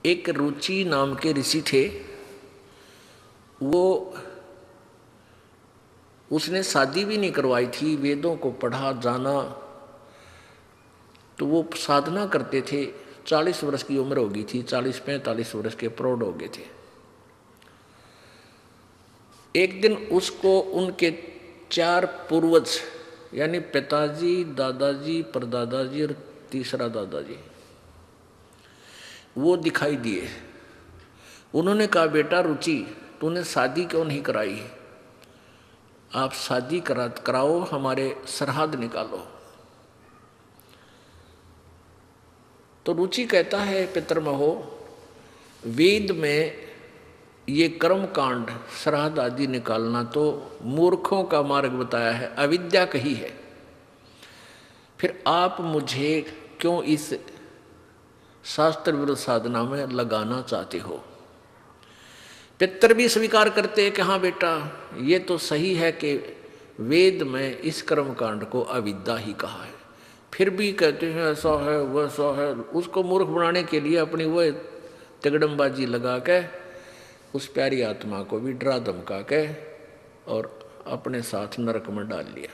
एक रुचि नाम के ऋषि थे। वो उसने शादी भी नहीं करवाई थी, वेदों को पढ़ा जाना, तो वो साधना करते थे। 40 वर्ष की उम्र हो गई थी, 40-45 वर्ष के प्रौढ़ हो गए थे। एक दिन उसको उनके 4 पूर्वज यानी पिताजी, दादाजी, परदादाजी और तीसरा दादाजी वो दिखाई दिए। उन्होंने कहा, बेटा रुचि, तूने शादी क्यों नहीं कराई? आप शादी कराओ, हमारे सरहद निकालो। तो रुचि कहता है, पितरमहो, वेद में ये कर्म कांड श्राद्ध आदि निकालना तो मूर्खों का मार्ग बताया है, अविद्या कही है। फिर आप मुझे क्यों इस शास्त्र विरुद्ध साधना में लगाना चाहते हो? पितर भी स्वीकार करते हैं कि हाँ बेटा, ये तो सही है कि वेद में इस कर्म कांड को अविद्या ही कहा है। फिर भी कहते हैं ऐसा है वैसा है। उसको मूर्ख बनाने के लिए अपनी वो तिगड़मबाजी लगा के उस प्यारी आत्मा को भी डरा धमका के और अपने साथ नरक में डाल लिया।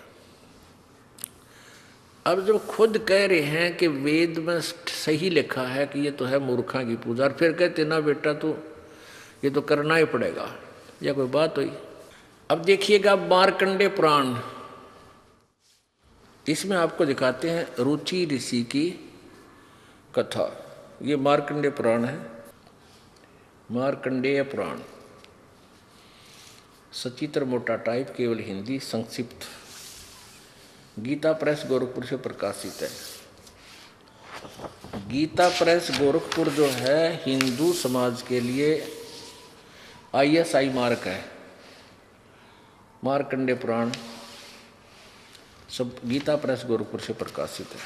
अब जो खुद कह रहे हैं कि वेद में सही लिखा है कि ये तो है मूर्खा की पूजा, और फिर कहते ना बेटा तो ये तो करना ही पड़ेगा, या कोई बात हुई? अब देखिएगा मार्कंडेय पुराण, इसमें आपको दिखाते हैं रुचि ऋषि की कथा। ये मार्कंडेय पुराण है, मार्कंडेय पुराण, सचित्र मोटा टाइप, केवल हिंदी, संक्षिप्त, गीता प्रेस गोरखपुर से प्रकाशित है। गीता प्रेस गोरखपुर जो है हिंदू समाज के लिए ISI मार्क है। मार्कंडेय पुराण सब गीता प्रेस गोरखपुर से प्रकाशित है।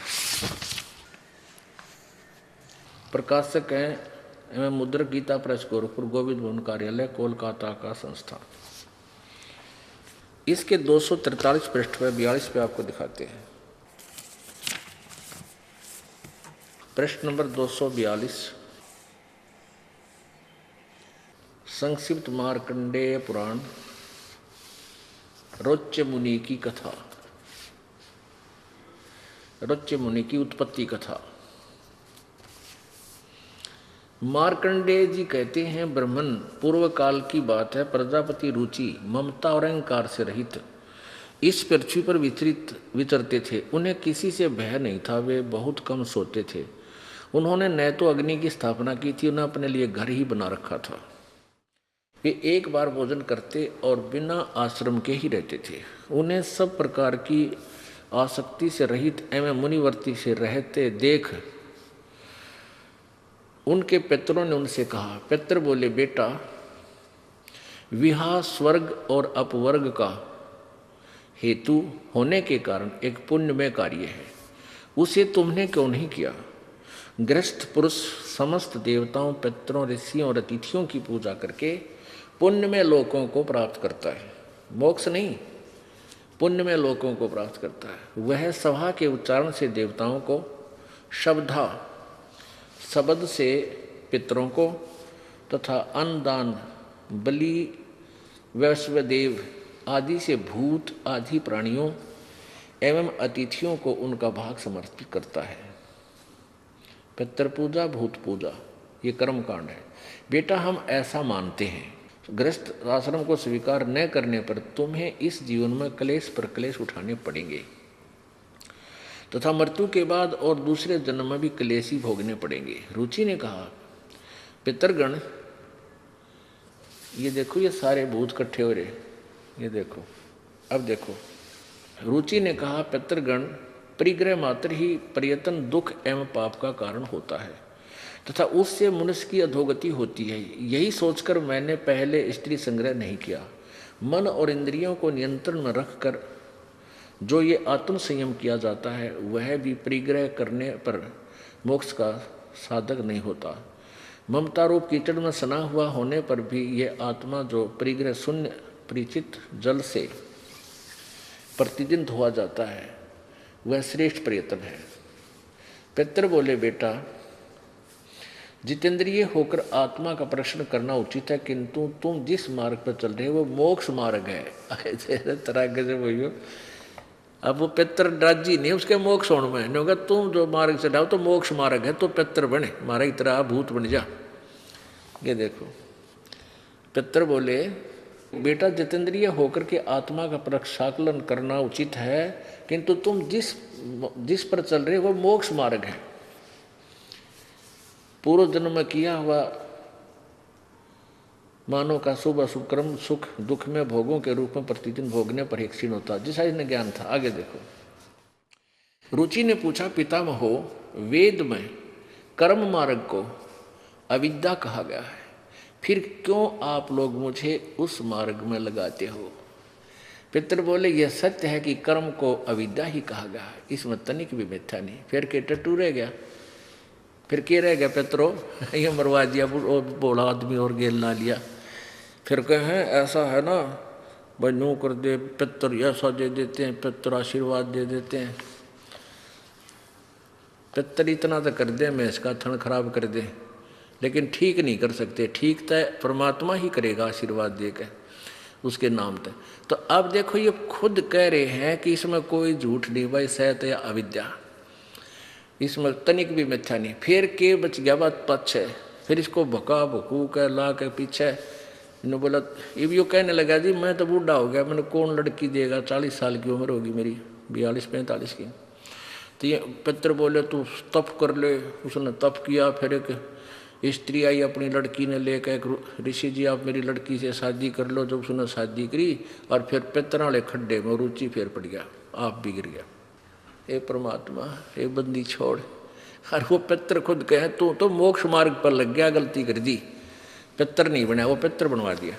प्रकाशक हैं एवं मुद्रक गीता प्रेस गोरखपुर, गोविंद भवन कार्यालय, कोलकाता का संस्थान। इसके 243 पृष्ठ पे 42 पे आपको दिखाते हैं। पृष्ठ नंबर 242, संक्षिप्त मार्कंडेय पुराण, रोच्य मुनि की कथा, रोच्य मुनि की उत्पत्ति कथा। मार्कंडेय जी कहते हैं, ब्रह्मन पूर्व काल की बात है, प्रजापति रुचि ममता और अहंकार से रहित इस पृथ्वी पर विचरते थे। उन्हें किसी से भय नहीं था, वे बहुत कम सोते थे। उन्होंने न तो अग्नि की स्थापना की थी, उन्हें अपने लिए घर ही बना रखा था। वे एक बार भोजन करते और बिना आश्रम के ही रहते थे। उन्हें सब प्रकार की आसक्ति से रहित एवं मुनिवर्ती से रहते देख उनके पितरों ने उनसे कहा। पितर बोले, बेटा, विवाह स्वर्ग और अपवर्ग का हेतु होने के कारण एक पुण्यमय कार्य है, उसे तुमने क्यों नहीं किया? गृहस्थ पुरुष समस्त देवताओं, पितरों, ऋषियों और अतिथियों की पूजा करके पुण्यमय लोकों को प्राप्त करता है। मोक्ष नहीं, पुण्यमय लोकों को प्राप्त करता है। वह सभा के उच्चारण से देवताओं को, शब्द से पितरों को तथा अन्नदान, बलि, वैश्वदेव आदि से भूत आदि प्राणियों एवं अतिथियों को उनका भाग समर्पित करता है। पितृ पूजा, भूत पूजा, ये कर्म कांड है। बेटा, हम ऐसा मानते हैं, गृहस्थ आश्रम को स्वीकार न करने पर तुम्हें इस जीवन में क्लेश पर क्लेश उठाने पड़ेंगे तथा मृत्यु के बाद और दूसरे जन्म में भी क्लेश ही भोगने पड़ेंगे। रुचि ने कहा, पितरगण, ये देखो, ये सारे भूत इकट्ठे हो रहे, ये देखो, अब देखो। रुचि ने कहा, पितरगण, परिग्रह मात्र ही प्रयत्न दुख एवं पाप का कारण होता है तथा उससे मनुष्य की अधोगति होती है। यही सोचकर मैंने पहले स्त्री संग्रह नहीं किया। मन और इंद्रियों को नियंत्रण में रखकर जो ये आत्म संयम किया जाता है, वह भी परिग्रह करने पर मोक्ष का साधक नहीं होता। ममता रूप कीचड़ में सना हुआ होने पर भी यह आत्मा जो परिग्रह शून्य परिचित जल से प्रतिदिन धोआ जाता है, वह श्रेष्ठ प्रयत्न है। पितर बोले, बेटा, जितेंद्रिय होकर आत्मा का प्रश्न करना उचित है, किंतु तुम जिस मार्ग पर चल रहे हो वो मोक्ष मार्ग है। तरह के से भैया, अब वो पितर राजी नहीं उसके मोक्ष होने में, नहीं होगा तुम जो मार्ग से जाओ तो मोक्ष मार्ग है, तो पितर बने, मारा की तरह भूत बन जा। ये देखो पितर बोले बेटा जितेंद्रिय होकर के आत्मा का प्रक्षाकलन करना उचित है, किंतु तुम जिस पर चल रहे हो वो मोक्ष मार्ग है। पूर्व जन्म में किया हुआ मानव का शुभ अशुभ कर्म सुख दुख में भोगों के रूप में प्रतिदिन भोगने पर ही क्षीण होता, जैसा इन्हें ज्ञान था। आगे देखो रुचि ने पूछा पितामहो, वेद में कर्म मार्ग को अविद्या कहा गया है, फिर क्यों आप लोग मुझे उस मार्ग में लगाते हो? पितर बोले यह सत्य है कि कर्म को अविद्या ही कहा गया है, इसमें तनिक भी मिथ्या नहीं। फिर के टट्टू रह गया, फिर के रह गया पितरो, ये मरवा दिया बोला आदमी और गेल ना लिया। फिर कहें ऐसा है ना भाई नो कर दे, पितर ऐसा दे देते हैं, पितर आशीर्वाद दे देते हैं, पितर इतना तो कर दे मैं इसका थन खराब कर दे, लेकिन ठीक नहीं कर सकते। ठीक तो परमात्मा ही करेगा आशीर्वाद दे के उसके नाम पे। तो अब देखो ये खुद कह रहे हैं कि इसमें कोई झूठ नहीं भाई, सत या अविद्या, इसमें तनिक भी मिथ्या नहीं। फिर के बच गया बात पक्ष है, फिर इसको भका भकू के ला के पीछे इन्होंने बोला, ये भी कहने लगा जी मैं तो बूढ़ा हो गया, मैंने कौन लड़की देगा, 40 साल की उम्र होगी मेरी, 42-45 की। तो ये पितर बोले तू तप कर ले, उसने तप किया। फिर एक स्त्री आई अपनी लड़की ने लेकर, एक ऋषि जी आप मेरी लड़की से शादी कर लो, जब उसने शादी करी और फिर पितर वाले खड्डे में रुचि फिर पड़ गया, आप भी गिर गया। हे परमात्मा हे बंदी छोड़, और वो पितर खुद कहे तू तो मोक्ष मार्ग पर लग गया, गलती कर दी, पितर नहीं बना वो पितर बनवा दिया।